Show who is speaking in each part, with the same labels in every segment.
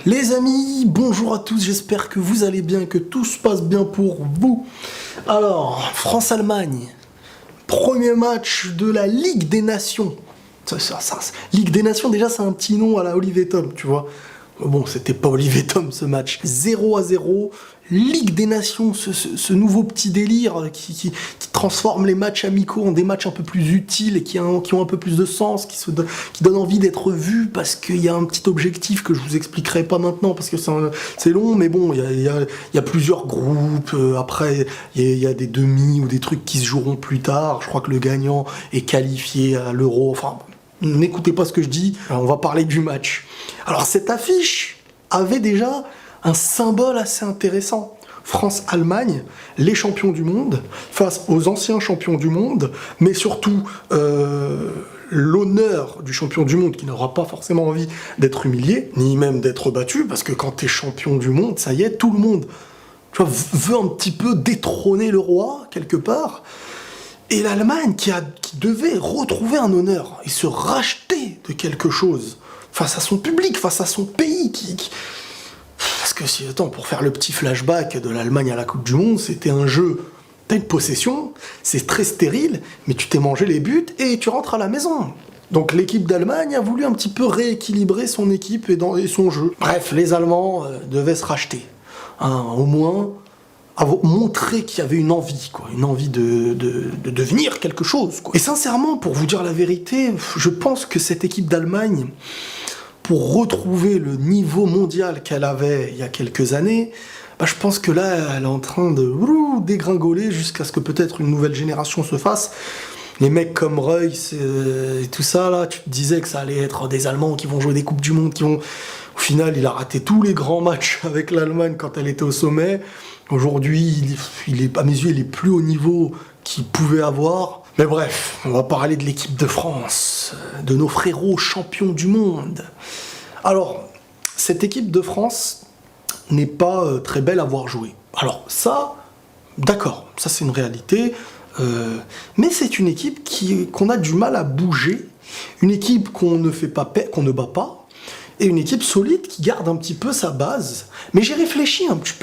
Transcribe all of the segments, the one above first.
Speaker 1: Les amis, bonjour à tous, j'espère que vous allez bien, que tout se passe bien pour vous. Alors, France-Allemagne, premier match de la Ligue des Nations. Ligue des Nations, déjà c'est un petit nom à la Olivier Tom, tu vois. Bon, c'était pas Olivier Tom ce match. 0-0, Ligue des Nations, ce nouveau petit délire qui transforme les matchs amicaux en des matchs un peu plus utiles et qui ont un peu plus de sens, qui donnent envie d'être vus parce qu'il y a un petit objectif que je vous expliquerai pas maintenant parce que c'est long, mais bon, il y a plusieurs groupes, après il y a des demi ou des trucs qui se joueront plus tard. Je crois que le gagnant est qualifié à l'Euro, enfin... N'écoutez pas ce que je dis, on va parler du match. Alors cette affiche avait déjà un symbole assez intéressant. France-Allemagne, les champions du monde, face aux anciens champions du monde, mais surtout l'honneur du champion du monde qui n'aura pas forcément envie d'être humilié, ni même d'être battu, parce que quand t'es champion du monde, ça y est, tout le monde veut un petit peu détrôner le roi, quelque part. Et l'Allemagne qui devait retrouver un honneur et se racheter de quelque chose face à son public, face à son pays. Parce que pour faire le petit flashback de l'Allemagne à la Coupe du Monde, c'était un jeu, t'as une possession, c'est très stérile, mais tu t'es mangé les buts et tu rentres à la maison. Donc l'équipe d'Allemagne a voulu un petit peu rééquilibrer son équipe et son jeu. Bref, les Allemands devaient se racheter. Au moins... montrer qu'il y avait une envie de devenir quelque chose, quoi. Et sincèrement, pour vous dire la vérité, je pense que cette équipe d'Allemagne, pour retrouver le niveau mondial qu'elle avait il y a quelques années, je pense que là, elle est en train de dégringoler jusqu'à ce que peut-être une nouvelle génération se fasse. Les mecs comme Reus et tout ça, là, tu te disais que ça allait être des Allemands qui vont jouer des Coupes du Monde, Au final, il a raté tous les grands matchs avec l'Allemagne quand elle était au sommet. Aujourd'hui, à mes yeux, il est plus au niveau qu'il pouvait avoir. Mais bref, on va parler de l'équipe de France, de nos frérots champions du monde. Alors, cette équipe de France n'est pas très belle à voir jouer. Alors ça, d'accord, ça c'est une réalité. Mais c'est une équipe qu'on a du mal à bouger. Une équipe qu'on ne bat pas. Et une équipe solide qui garde un petit peu sa base. Mais j'ai réfléchi un petit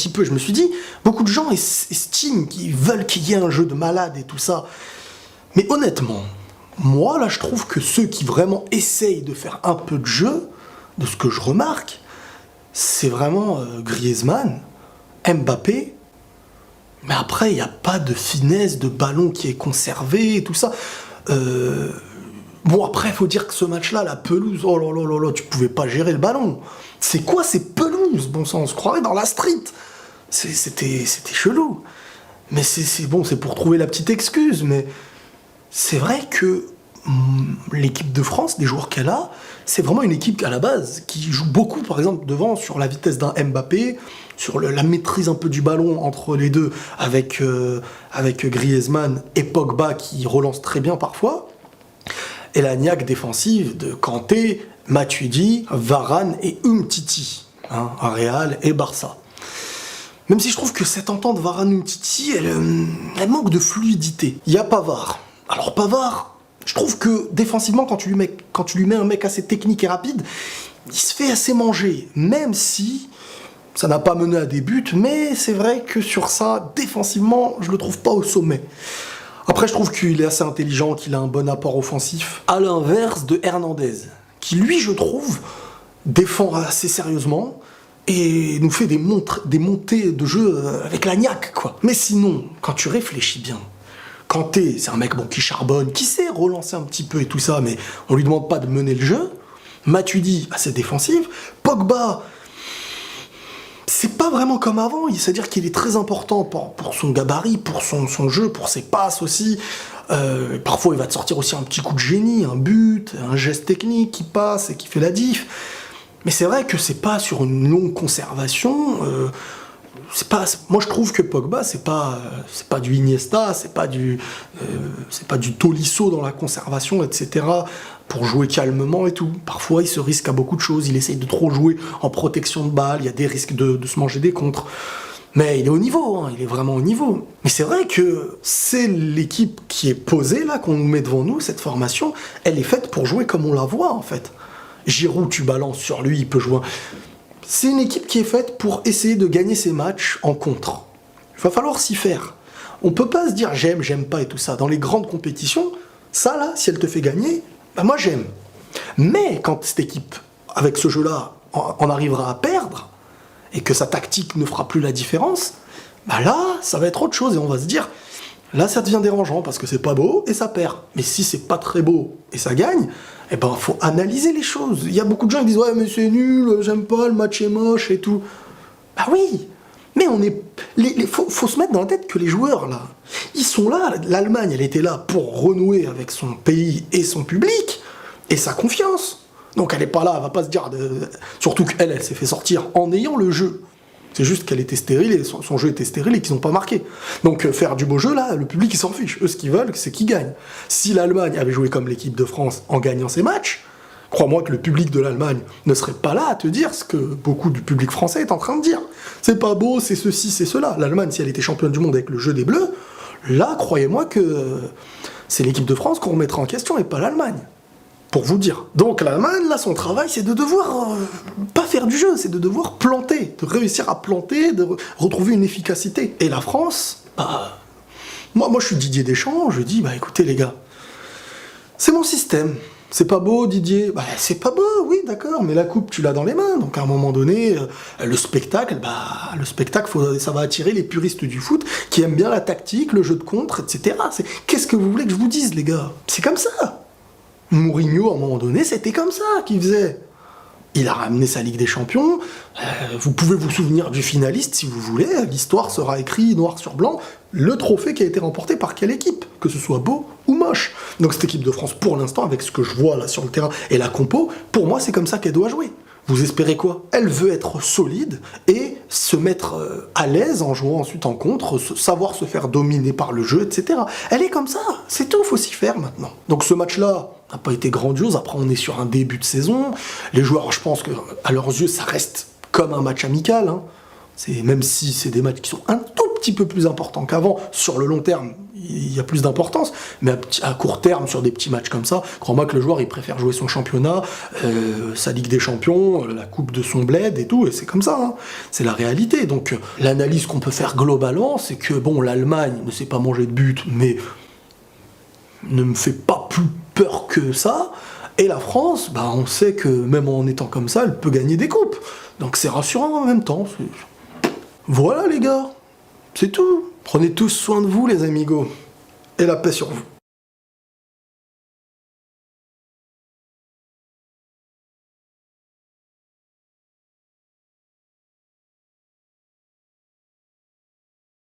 Speaker 1: peu. Je me suis dit, beaucoup de gens estiment qu'ils veulent qu'il y ait un jeu de malade et tout ça. Mais honnêtement, moi, là, je trouve que ceux qui vraiment essayent de faire un peu de jeu, de ce que je remarque, c'est vraiment Griezmann, Mbappé. Mais après, il n'y a pas de finesse de ballon qui est conservée et tout ça. Bon, après, il faut dire que ce match-là, la pelouse, oh là là là là, tu pouvais pas gérer le ballon. C'est quoi ces pelouses? Bon sang, on se croirait dans la street. C'était chelou. Mais c'est bon, c'est pour trouver la petite excuse, mais c'est vrai que l'équipe de France, des joueurs qu'elle a, c'est vraiment une équipe à la base qui joue beaucoup, par exemple, devant sur la vitesse d'un Mbappé, sur la maîtrise un peu du ballon entre les deux, avec Griezmann et Pogba qui relance très bien parfois. Et la niaque défensive de Kanté, Matuidi, Varane et Umtiti, Real et Barça. Même si je trouve que cette entente Varane-Umtiti, elle manque de fluidité. Il y a Pavard. Alors Pavard, je trouve que défensivement, quand tu lui mets un mec assez technique et rapide, il se fait assez manger. Même si ça n'a pas mené à des buts, mais c'est vrai que sur ça, défensivement, je le trouve pas au sommet. Après, je trouve qu'il est assez intelligent, qu'il a un bon apport offensif, à l'inverse de Hernandez, qui lui, je trouve, défend assez sérieusement et nous fait des montées de jeu avec la niaque, quoi. Mais sinon, quand tu réfléchis bien, Kanté, c'est un mec qui charbonne, qui sait relancer un petit peu et tout ça, mais on lui demande pas de mener le jeu. Matuidi, assez défensif. Pogba, c'est pas vraiment comme avant, c'est-à-dire qu'il est très important pour son gabarit, pour son jeu, pour ses passes aussi. Parfois, il va te sortir aussi un petit coup de génie, un but, un geste technique qui passe et qui fait la diff. Mais c'est vrai que c'est pas sur une longue conservation. Moi, je trouve que Pogba, c'est pas du Iniesta, c'est pas du Tolisso dans la conservation, etc. Pour jouer calmement et tout. Parfois, il se risque à beaucoup de choses. Il essaye de trop jouer en protection de balle. Il y a des risques de se manger des contres. Mais il est au niveau, il est vraiment au niveau. Mais c'est vrai que c'est l'équipe qui est posée, là, qu'on nous met devant nous, cette formation. Elle est faite pour jouer comme on la voit, en fait. Giroud, tu balances sur lui, il peut jouer... c'est une équipe qui est faite pour essayer de gagner ses matchs en contre. Il va falloir s'y faire. On peut pas se dire j'aime pas et tout ça. Dans les grandes compétitions, ça là, si elle te fait gagner, bah moi j'aime. Mais quand cette équipe, avec ce jeu-là, en arrivera à perdre, et que sa tactique ne fera plus la différence, bah là, ça va être autre chose, et on va se dire, là ça devient dérangeant, parce que c'est pas beau, et ça perd. Mais si c'est pas très beau, et ça gagne, eh ben faut analyser les choses. Il y a beaucoup de gens qui disent, ouais mais c'est nul, j'aime pas, le match est moche, et tout. Bah oui, mais faut se mettre dans la tête que les joueurs, là, ils sont là, l'Allemagne, elle était là pour renouer avec son pays et son public, et sa confiance. Donc elle n'est pas là, elle va pas se dire... Surtout qu'elle s'est fait sortir en ayant le jeu. C'est juste qu'elle était stérile, et son jeu était stérile et qu'ils n'ont pas marqué. Donc faire du beau jeu, là, le public, il s'en fiche. Eux, ce qu'ils veulent, c'est qu'ils gagnent. Si l'Allemagne avait joué comme l'équipe de France en gagnant ses matchs, crois-moi que le public de l'Allemagne ne serait pas là à te dire ce que beaucoup du public français est en train de dire. C'est pas beau, c'est ceci, c'est cela. L'Allemagne, si elle était championne du monde avec le jeu des Bleus, là, croyez-moi que c'est l'équipe de France qu'on remettra en question et pas l'Allemagne. Pour vous dire. Donc l'Allemagne, là, son travail, c'est de devoir pas faire du jeu, c'est de devoir planter, de réussir à planter, de retrouver une efficacité. Et la France, bah... Moi, je suis Didier Deschamps, je dis, bah écoutez les gars, c'est mon système. C'est pas beau, Didier? Bah c'est pas beau, oui, d'accord, mais la coupe, tu l'as dans les mains. Donc à un moment donné, le spectacle, ça va attirer les puristes du foot qui aiment bien la tactique, le jeu de contre, etc. Qu'est-ce que vous voulez que je vous dise, les gars? C'est comme ça. Mourinho, à un moment donné, c'était comme ça qu'il faisait. Il a ramené sa Ligue des Champions. Vous pouvez vous souvenir du finaliste si vous voulez. L'histoire sera écrite noir sur blanc. Le trophée qui a été remporté par quelle équipe? Que ce soit beau ou moche. Donc cette équipe de France, pour l'instant, avec ce que je vois là sur le terrain et la compo, pour moi, c'est comme ça qu'elle doit jouer. Vous espérez quoi? Elle veut être solide et se mettre à l'aise en jouant ensuite en contre, savoir se faire dominer par le jeu, etc. Elle est comme ça, c'est tout, faut s'y faire maintenant. Donc ce match-là n'a pas été grandiose, après on est sur un début de saison. Les joueurs, je pense que à leurs yeux, ça reste comme un match amical. Hein. Même si c'est des matchs qui sont un tout petit peu plus importants qu'avant, sur le long terme, il y a plus d'importance, mais à court terme, sur des petits matchs comme ça, crois-moi que le joueur, il préfère jouer son championnat, sa Ligue des Champions, la coupe de son bled et tout, et c'est comme ça, hein. C'est la réalité. Donc l'analyse qu'on peut faire globalement, c'est que, bon, l'Allemagne ne s'est pas mangé de but, mais ne me fait pas plus peur que ça, et la France, bah, on sait que même en étant comme ça, elle peut gagner des coupes. Donc c'est rassurant en même temps. Voilà les gars, c'est tout. Prenez tous soin de vous les amigos. Et la paix sur vous.